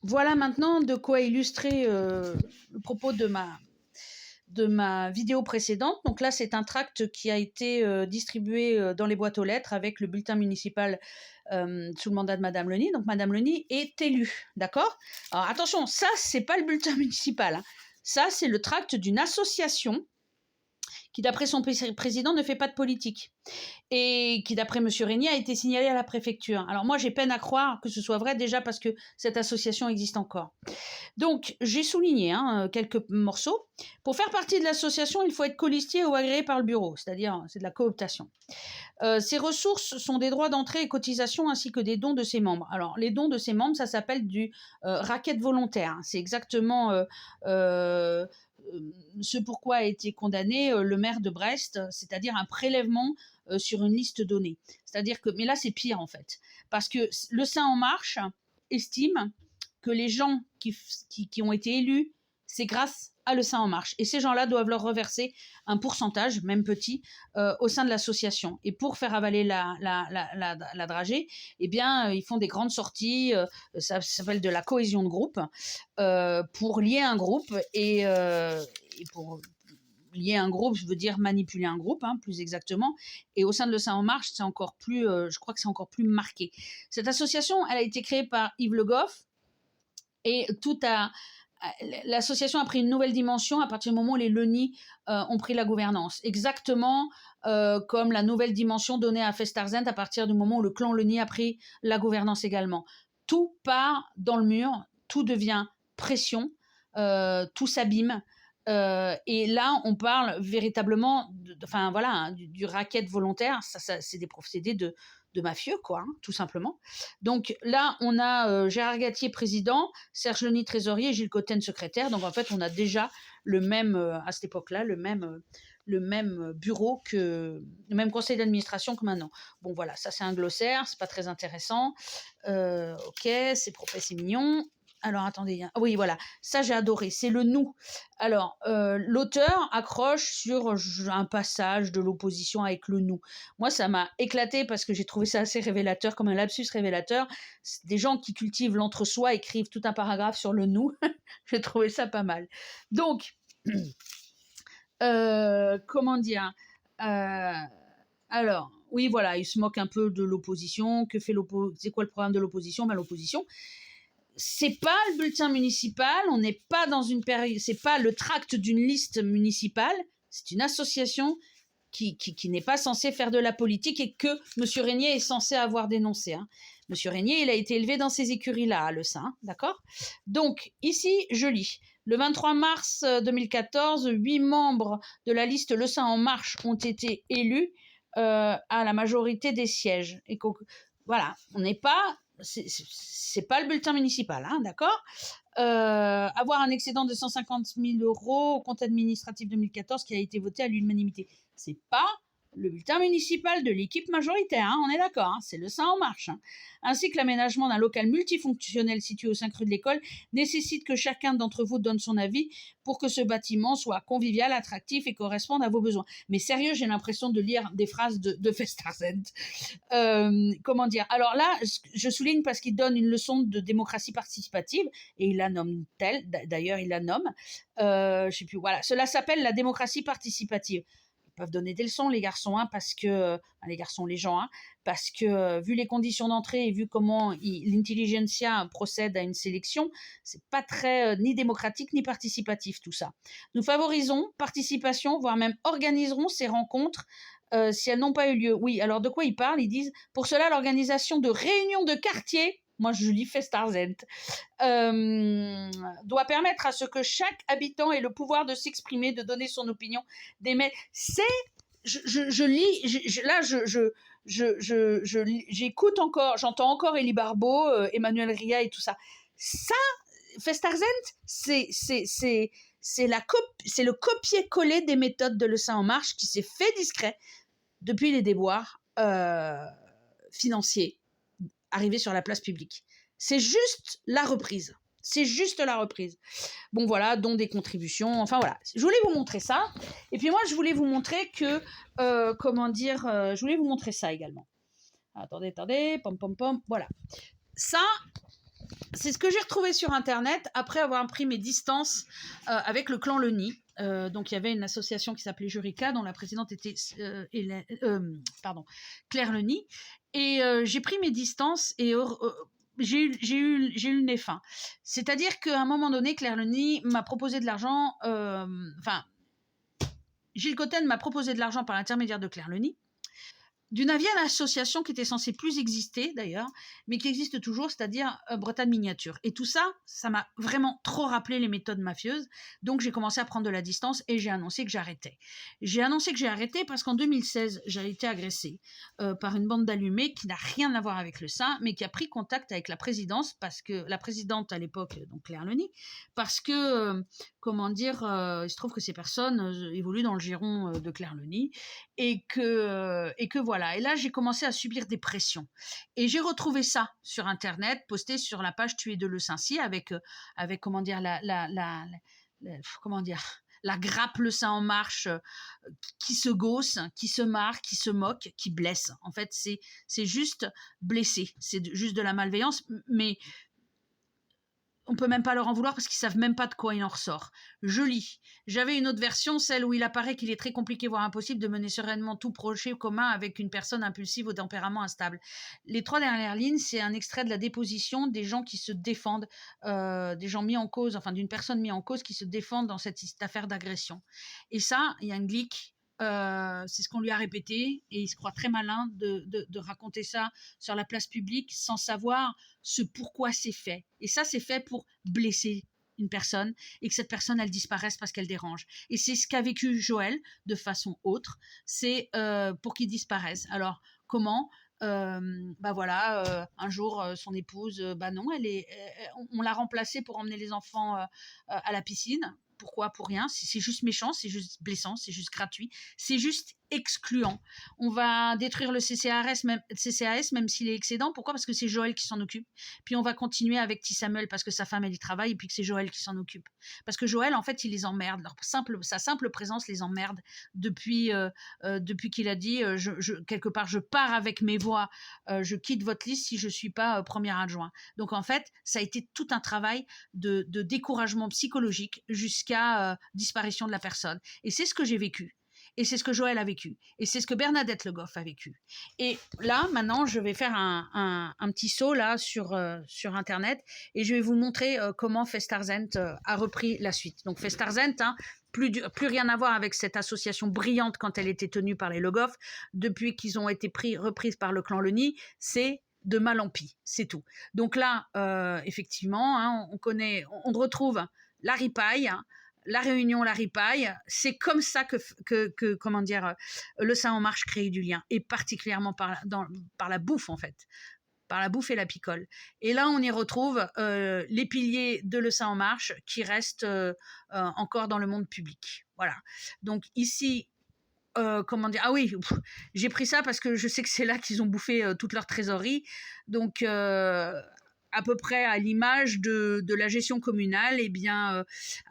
Voilà maintenant de quoi illustrer le propos de ma vidéo précédente. Donc là, c'est un tract qui a été distribué dans les boîtes aux lettres avec le bulletin municipal sous le mandat de Madame Leni. Donc Madame Leni est élue, d'accord? Alors attention, ça, c'est pas le bulletin municipal, hein. Ça, c'est le tract d'une association qui, d'après son président, ne fait pas de politique et qui, d'après M. Régnier, a été signalé à la préfecture. Alors moi, j'ai peine à croire que ce soit vrai, déjà parce que cette association existe encore. Donc, j'ai souligné quelques morceaux. Pour faire partie de l'association, il faut être colistier ou agréé par le bureau, c'est-à-dire c'est de la cooptation. Ces ressources sont des droits d'entrée et cotisation ainsi que des dons de ses membres. Alors, les dons de ses membres, ça s'appelle du racket volontaire. C'est exactement ce pourquoi a été condamné le maire de Brest, c'est-à-dire un prélèvement sur une liste donnée. C'est-à-dire que, mais là, c'est pire en fait, parce que le Saint En Marche estime que les gens qui ont été élus, c'est grâce à Le Saint En Marche. Et ces gens-là doivent leur reverser un pourcentage, même petit, au sein de l'association. Et pour faire avaler la dragée, eh bien, ils font des grandes sorties, ça s'appelle de la cohésion de groupe, pour lier un groupe et pour lier un groupe, je veux dire manipuler un groupe, plus exactement. Et au sein de Le Saint En Marche, c'est encore plus, je crois que c'est encore plus marqué. Cette association, elle a été créée par Yves Le Goff et l'association a pris une nouvelle dimension à partir du moment où les Leni ont pris la gouvernance. Exactement comme la nouvelle dimension donnée à Festarzent à partir du moment où le clan Leni a pris la gouvernance également. Tout part dans le mur, tout devient pression, tout s'abîme. Et là, on parle véritablement, du racket volontaire. Ça, c'est des procédés de mafieux, quoi, tout simplement. Donc là, on a Gérard Gatier, président, Serge Leni, trésorier, et Gilles Cotten, secrétaire. Donc en fait, on a déjà le même, à cette époque-là, le même bureau le même conseil d'administration que maintenant. Bon, voilà, ça c'est un glossaire, c'est pas très intéressant. Ok, c'est propre, c'est mignon. Alors, attendez, oui, voilà, ça j'ai adoré, c'est le nous. Alors, l'auteur accroche sur un passage de l'opposition avec le nous. Moi, ça m'a éclaté parce que j'ai trouvé ça assez révélateur, comme un lapsus révélateur. Des gens qui cultivent l'entre-soi écrivent tout un paragraphe sur le nous. J'ai trouvé ça pas mal. Donc, comment dire alors, oui, voilà, il se moque un peu de l'opposition. C'est quoi le programme de l'opposition? L'opposition, c'est pas le bulletin municipal, on n'est pas dans une période, c'est pas le tract d'une liste municipale, c'est une association qui n'est pas censée faire de la politique et que M. Régnier est censé avoir dénoncé. M. Régnier, il a été élevé dans ces écuries-là, le Saint, d'accord? Donc, ici, je lis. Le 23 mars 2014, 8 membres de la liste Le Saint En Marche ont été élus à la majorité des sièges. Et voilà, on n'est pas... C'est pas le bulletin municipal, d'accord? Avoir un excédent de 150 000 € au compte administratif 2014 qui a été voté à l'unanimité. C'est pas le bulletin municipal de l'équipe majoritaire, on est d'accord, c'est le Saint En Marche. Ainsi que l'aménagement d'un local multifonctionnel situé aux 5 rues de l'école nécessite que chacun d'entre vous donne son avis pour que ce bâtiment soit convivial, attractif et corresponde à vos besoins. Mais sérieux, j'ai l'impression de lire des phrases de Festarzent. Comment dire? Alors là, je souligne parce qu'il donne une leçon de démocratie participative et il la nomme telle, d'ailleurs il la nomme. Je sais plus, voilà. Cela s'appelle la démocratie participative. Ils peuvent donner des leçons, les garçons, parce que, les garçons, les gens, parce que vu les conditions d'entrée et vu comment l'intelligentsia procède à une sélection, c'est pas très ni démocratique ni participatif tout ça. Nous favorisons participation, voire même organiserons ces rencontres si elles n'ont pas eu lieu. Oui, alors de quoi ils parlent? Ils disent, pour cela, l'organisation de réunions de quartier, moi je lis Festarzent, doit permettre à ce que chaque habitant ait le pouvoir de s'exprimer, de donner son opinion, d'émettre. Je lis, là j'écoute encore, j'entends encore Élie Barbeau, Emmanuel Ria et tout ça. Ça, Festarzent, c'est le copier-coller des méthodes de Le Saint En Marche qui s'est fait discret depuis les déboires financiers arrivés sur la place publique. C'est juste la reprise. C'est juste la reprise. Bon, voilà, dont des contributions. Enfin, voilà. Je voulais vous montrer ça. Et puis moi, je voulais vous montrer que... je voulais vous montrer ça également. Attendez. Pom. Voilà. Ça, c'est ce que j'ai retrouvé sur Internet après avoir pris mes distances avec le clan Leni. Donc, il y avait une association qui s'appelait Jurica, dont la présidente était Claire Leni. Et j'ai pris mes distances et j'ai eu le nez fin. C'est-à-dire qu'à un moment donné, Claire Leni m'a proposé de l'argent. Gilles Cotten m'a proposé de l'argent par l'intermédiaire de Claire Leni, d'une vieille association qui était censée plus exister d'ailleurs, mais qui existe toujours, c'est-à-dire Bretagne Miniature. Et tout ça, ça m'a vraiment trop rappelé les méthodes mafieuses. Donc j'ai commencé à prendre de la distance et j'ai annoncé que j'arrêtais. J'ai annoncé que j'ai arrêté parce qu'en 2016, j'ai été agressée par une bande d'allumés qui n'a rien à voir avec le sein, mais qui a pris contact avec la présidence, parce que la présidente à l'époque, donc Claire Leni, parce que, il se trouve que ces personnes évoluent dans le giron de Claire Leni, et que voilà. Et là, j'ai commencé à subir des pressions. Et j'ai retrouvé ça sur Internet, posté sur la page Tuer de Le Saint-Cy, avec la grappe Le Sein en Marche, qui se gausse, qui se marre, qui se moque, qui blesse. En fait, c'est juste blessé. C'est juste de la malveillance, mais on peut même pas leur en vouloir parce qu'ils savent même pas de quoi il en ressort. Je lis. J'avais une autre version, celle où il apparaît qu'il est très compliqué, voire impossible, de mener sereinement tout projet commun avec une personne impulsive au tempérament instable. Les 3 dernières lignes, c'est un extrait de la déposition des gens qui se défendent, des gens mis en cause, enfin d'une personne mise en cause qui se défendent dans cette affaire d'agression. Et ça, il y a un glic. C'est ce qu'on lui a répété, et il se croit très malin de raconter ça sur la place publique sans savoir ce pourquoi c'est fait. Et ça, c'est fait pour blesser une personne et que cette personne, elle disparaisse parce qu'elle dérange. Et c'est ce qu'a vécu Joël de façon autre, c'est pour qu'il disparaisse. Alors, comment ? Un jour, son épouse, non, on l'a remplacée pour emmener les enfants à la piscine. Pourquoi ? Pour rien. C'est juste méchant, c'est juste blessant, c'est juste gratuit, c'est juste excluant. On va détruire le CCAS, même s'il est excédent. Pourquoi ? Parce que c'est Joël qui s'en occupe. Puis on va continuer avec T. Samuel parce que sa femme, elle y travaille, et puis que c'est Joël qui s'en occupe. Parce que Joël, en fait, il les emmerde. Sa simple présence les emmerde depuis qu'il a dit quelque part, je pars avec mes voix, je quitte votre liste si je ne suis pas premier adjoint. Donc en fait, ça a été tout un travail de découragement psychologique jusqu'à disparition de la personne. Et c'est ce que j'ai vécu. Et c'est ce que Joël a vécu. Et c'est ce que Bernadette Le Goff a vécu. Et là, maintenant, je vais faire un petit saut là sur Internet, et je vais vous montrer comment Festarzent a repris la suite. Donc Festarzent, plus rien à voir avec cette association brillante quand elle était tenue par les Le Goff. Depuis qu'ils ont été reprises par le clan Leni, c'est de mal en pis, c'est tout. Donc là, effectivement, on retrouve la ripaille, la Réunion, la ripaille, c'est comme ça que Le Sein en Marche crée du lien, et particulièrement par la bouffe, en fait, par la bouffe et la picole. Et là, on y retrouve les piliers de Le Sein en Marche qui restent encore dans le monde public. Voilà. Donc ici, j'ai pris ça parce que je sais que c'est là qu'ils ont bouffé toute leur trésorerie. Donc à peu près à l'image de la gestion communale,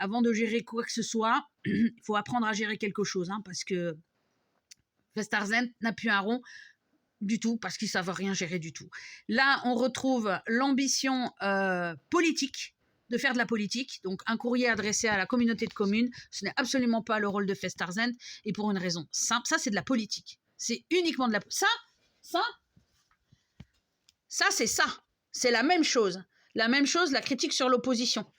avant de gérer quoi que ce soit, il faut apprendre à gérer quelque chose, parce que Festarzent n'a plus un rond du tout, parce qu'ils ne savent rien gérer du tout. Là, on retrouve l'ambition politique, de faire de la politique, donc un courrier adressé à la communauté de communes, ce n'est absolument pas le rôle de Festarzent, et pour une raison simple, ça c'est de la politique. C'est uniquement de la... Ça, c'est ça. C'est la même chose. La même chose, la critique sur l'opposition.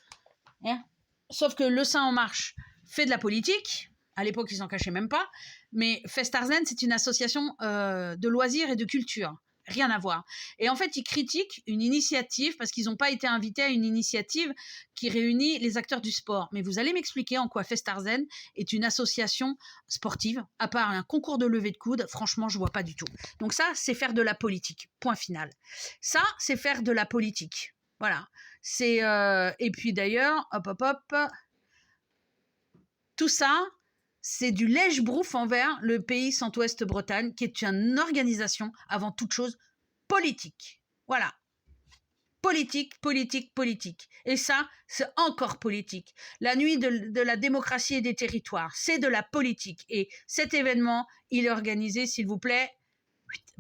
Sauf que Le Sein en Marche fait de la politique. À l'époque, ils s'en cachaient même pas. Mais Festarzent, c'est une association de loisirs et de culture. Rien à voir. Et en fait, ils critiquent une initiative parce qu'ils n'ont pas été invités à une initiative qui réunit les acteurs du sport. Mais vous allez m'expliquer en quoi Festarzent est une association sportive, à part un concours de levée de coude. Franchement, je vois pas du tout. Donc ça, c'est faire de la politique. Point final. Ça, c'est faire de la politique. Voilà. Et puis d'ailleurs, tout ça, c'est du lèche-brouffe envers le pays Centre-Ouest Bretagne, qui est une organisation, avant toute chose, politique. Voilà. Politique, politique, politique. Et ça, c'est encore politique. La nuit de la démocratie et des territoires, c'est de la politique. Et cet événement, il est organisé, s'il vous plaît,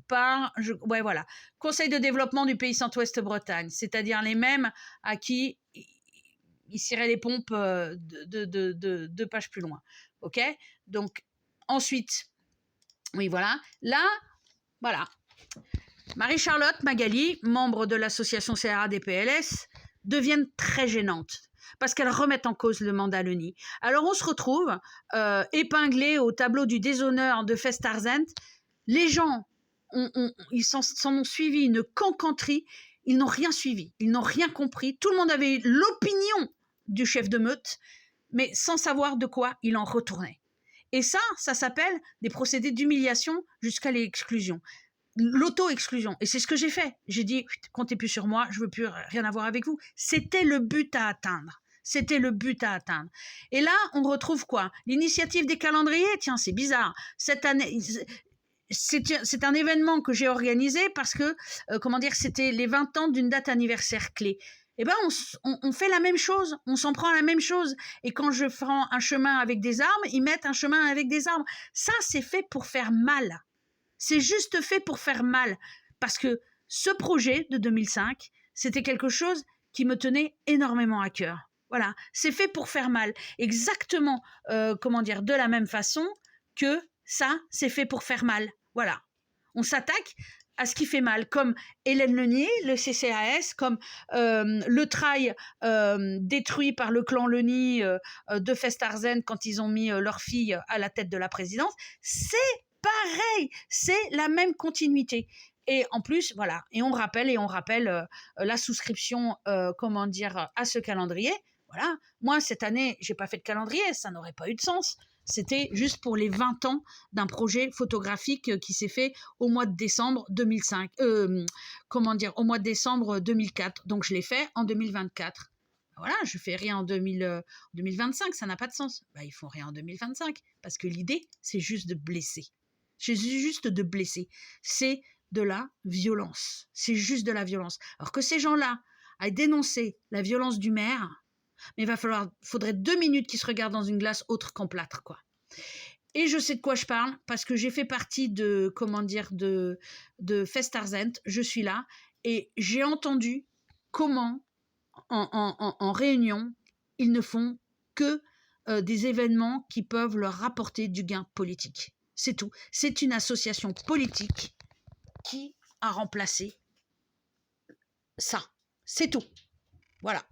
par, ouais, voilà, Conseil de développement du pays Centre-Ouest Bretagne, c'est-à-dire les mêmes à qui il cirait les pompes deux pages plus loin. OK? Donc, ensuite, oui, voilà. Là, voilà. Marie-Charlotte Magali, membre de l'association CRA des PLS, deviennent très gênantes parce qu'elles remettent en cause le mandat Leni. Alors, on se retrouve épinglés au tableau du déshonneur de Festarzent. Les gens, ils s'en ont suivi une cancanterie. Ils n'ont rien suivi, ils n'ont rien compris. Tout le monde avait l'opinion du chef de meute, mais sans savoir de quoi il en retournait. Et ça s'appelle des procédés d'humiliation jusqu'à l'exclusion. L'auto-exclusion. Et c'est ce que j'ai fait. J'ai dit, comptez plus sur moi, je veux plus rien avoir avec vous. C'était le but à atteindre. C'était le but à atteindre. Et là, on retrouve quoi? L'initiative des calendriers. Tiens, c'est bizarre. Cette année, c'est un événement que j'ai organisé parce que, comment dire, c'était les 20 ans d'une date anniversaire clé. Eh ben, on fait la même chose, on s'en prend la même chose. Et quand je prends un chemin avec des arbres, ils mettent un chemin avec des arbres. Ça, c'est fait pour faire mal. C'est juste fait pour faire mal. Parce que ce projet de 2005, c'était quelque chose qui me tenait énormément à cœur. Voilà, c'est fait pour faire mal. Exactement, comment dire, de la même façon que ça, c'est fait pour faire mal. Voilà. On s'attaque à ce qui fait mal, comme Hélène Lenier, le CCAS, comme le trail détruit par le clan Leni de Festarzent quand ils ont mis leur fille à la tête de la présidence. C'est pareil, c'est la même continuité. Et en plus, voilà, et on rappelle la souscription, comment dire, à ce calendrier. Voilà, moi cette année, j'ai pas fait de calendrier, ça n'aurait pas eu de sens. C'était juste pour les 20 ans d'un projet photographique qui s'est fait au mois de décembre 2005. Au mois de décembre 2004. Donc, je l'ai fait en 2024. Voilà, je fais rien en 2025, ça n'a pas de sens. Ils font rien en 2025 parce que l'idée, c'est juste de blesser. C'est juste de blesser. C'est de la violence. C'est juste de la violence. Alors que ces gens-là aient dénoncé la violence du maire, mais faudrait 2 minutes qu'ils se regardent dans une glace autre qu'en plâtre, quoi. Et je sais de quoi je parle, parce que j'ai fait partie de Festarzent, je suis là, et j'ai entendu comment, en réunion, ils ne font que des événements qui peuvent leur rapporter du gain politique. C'est tout. C'est une association politique qui a remplacé ça. C'est tout. Voilà.